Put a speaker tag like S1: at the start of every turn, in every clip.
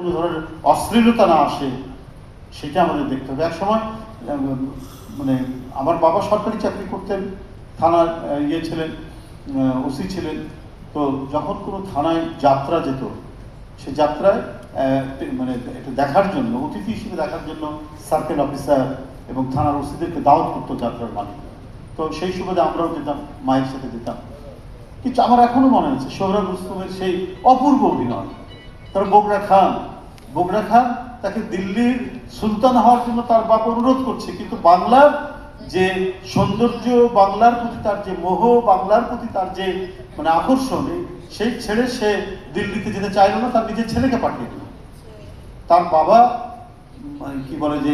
S1: কোনো ধরনের অশ্লীলতা না আসে সেটা আমাদের দেখতে হবে। এক সময় মানে আমার বাবা সরকারি চাকরি করতেন, থানার ইয়ে ছিলেন, ওসি ছিলেন। তো যখন কোনো থানায় যাত্রা যেত, সে যাত্রায় মানে এটা দেখার জন্য, অতিথি হিসেবে দেখার জন্য সার্কেল অফিসার এবং থানার ওসিদেরকে দাওয়াত করতো যাত্রার মালিক। তো সেই সুবাদে আমরাও যেতাম, মায়ের সাথে যেতাম। কিন্তু আমার এখনো মনে আছে সোহরাব রুস্তমের সেই অপূর্ব অভিনয়। তার বগরা খান তাকে দিল্লির সুলতান হওয়ার জন্য তার বাপ অনুরোধ করছে, কিন্তু বাংলার যে সৌন্দর্য, বাংলার প্রতি তার যে মোহ, বাংলার প্রতি তার যে মানে আকর্ষণ, সেই ছেড়ে সে দিল্লিতে যেতে চাইল না, তার নিজের ছেলেকে পাঠিয়ে দিল। তার বাবা মানে কি বলে যে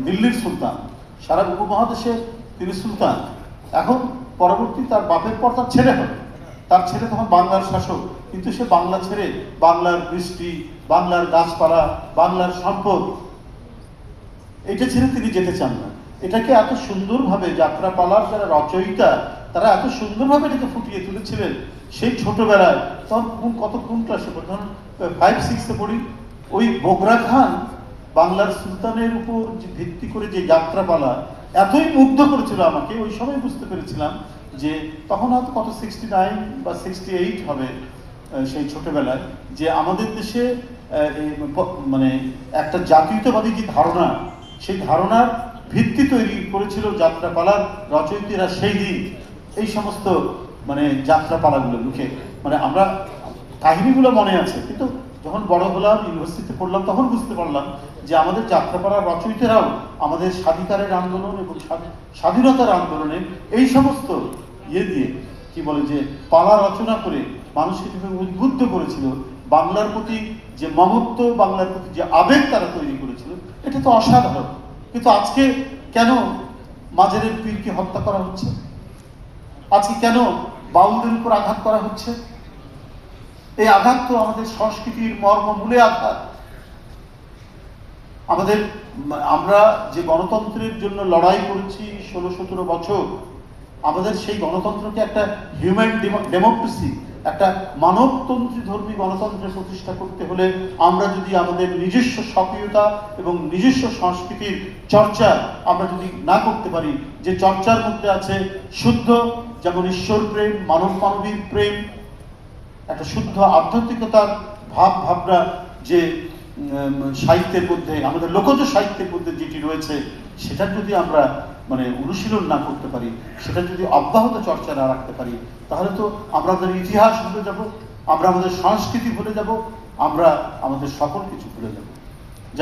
S1: দিল্লির সুলতান, সারা উপমহাদেশে তিনি সুলতান। এখন পরবর্তী তার বাপের পর তার ছেলে হবে, তার ছেলে তখন বাংলার শাসক, কিন্তু সে বাংলা ছেড়ে বাংলার বৃষ্টি, বাংলার গাছপালা, বাংলার সম্পদ এটা ছেড়ে তিনি যেতে চান না। এটাকে এত সুন্দরভাবে যাত্রাপালার যারা রচয়িতা, তারা এত সুন্দরভাবে এটাকে ফুটিয়ে তুলেছিলেন। সেই ছোটবেলায় তখন কোন ক্লাসে পড়ি, ধরুন 5-6-এ পড়ি, ওই বগরা খান বাংলার সুলতানের উপর যে ভিত্তি করে যে যাত্রাপালা এতই মুগ্ধ করেছিল আমাকে, ওই সময় বুঝতে পেরেছিলাম যে তখন হয়তো কত 69 বা 68 হবে সেই ছোটবেলায়, যে আমাদের দেশে মানে একটা জাতীয়তাবাদী যে ধারণা, সেই ধারণার ভিত্তি তৈরি করেছিল যাত্রাপালার রচয়িতারা সেই দিন। এই সমস্ত মানে যাত্রাপালাগুলো লিখে মানে আমরা কাহিনীগুলো মনে আছে, কিন্তু যখন বড় হলাম, ইউনিভার্সিটিতে পড়লাম, তখন বুঝতে পারলাম যে আমাদের যাত্রাপালার রচয়িতারাও আমাদের স্বাধিকারের আন্দোলন এবং স্বাধীনতার আন্দোলনে এই সমস্ত ইয়ে দিয়ে কি বলে যে পালা রচনা করে মানুষকে যেভাবে উদ্বুদ্ধ করেছিল, বাংলার প্রতি যে মমত্ব, বাংলার প্রতি যে আবেগ তারা তৈরি করেছিল, এটা তো অসাধারণ। কিন্তু আজকে কেন মাজারের পীরকে হত্যা করা হচ্ছে? আজকে কেন বাউলদের উপর আঘাত করা হচ্ছে? এই আঘাত তো আমাদের সংস্কৃতির মর্মমূলে আঘাত। আমরা যে গণতন্ত্রের জন্য লড়াই করেছি 16-17 বছর, আমাদের সেই গণতন্ত্রকে একটা হিউম্যান ডেমোক্রেসি, একটা মানবতন্ত্রী ধর্মী গণতন্ত্রের প্রতিষ্ঠা করতে হলে আমরা যদি আমাদের নিজস্ব সক্রিয়তা এবং নিজস্ব সংস্কৃতির চর্চা আমরা যদি না করতে পারি, যে চর্চার মধ্যে আছে শুদ্ধ যেমন ঈশ্বর প্রেম, মানবীর প্রেম, একটা শুদ্ধ আধ্যাত্মিকতার ভাবনা যে সাহিত্যের মধ্যে, আমাদের লোকজ সাহিত্যের মধ্যে যেটি রয়েছে, সেটা যদি আমরা মানে অনুশীলন না করতে পারি, সেটা যদি অব্যাহত চর্চা না রাখতে পারি, তাহলে তো আমরা আমাদের ইতিহাস ভুলে যাব, আমরা আমাদের সংস্কৃতি ভুলে যাব, আমরা আমাদের সকল কিছু ভুলে যাব।